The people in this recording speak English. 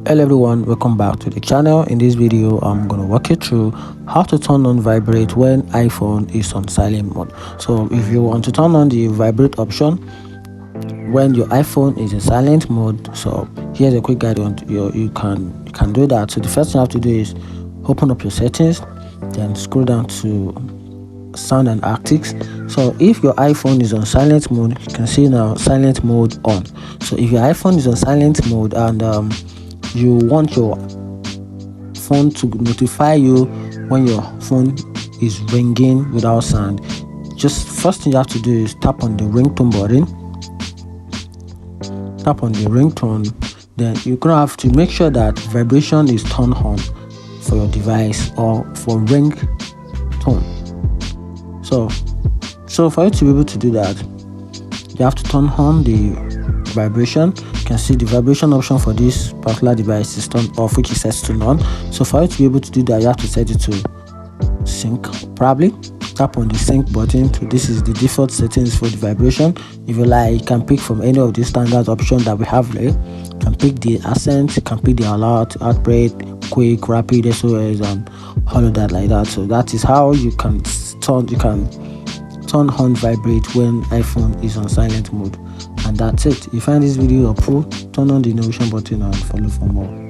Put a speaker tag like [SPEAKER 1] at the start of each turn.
[SPEAKER 1] Hello everyone, welcome back to the channel. In this video I'm going to walk you through how to turn on vibrate when iPhone is on silent mode. So if you want to turn on the vibrate option when your iPhone is in silent mode, so here's a quick guide on you can do that. So the first thing you have to do is open up your settings, then scroll down to sound and haptics. So if your iPhone is on silent mode, you can see now silent mode on. So if your iPhone is on silent mode and you want your phone to notify you when your phone is ringing without sound, just first thing you have to do is tap on the ringtone button. Tap on the ringtone, then you're gonna have to make sure that vibration is turned on for your device or for ringtone. So for you to be able to do that, you have to turn on the vibration. You can see the vibration option for this particular device is turned off, which is set to none. So for you to be able to do that, you have to set it to sync. Probably tap on the sync button. So this is the default settings for the vibration. If you like, you can pick from any of the standard options that we have there. You can pick the accent, you can pick the alert, outbreak, quick, rapid, SOS, and all of that like that. So that is how you can turn on vibrate when iPhone is on silent mode. And that's it. If you find this video helpful, turn on the notification button and follow for more.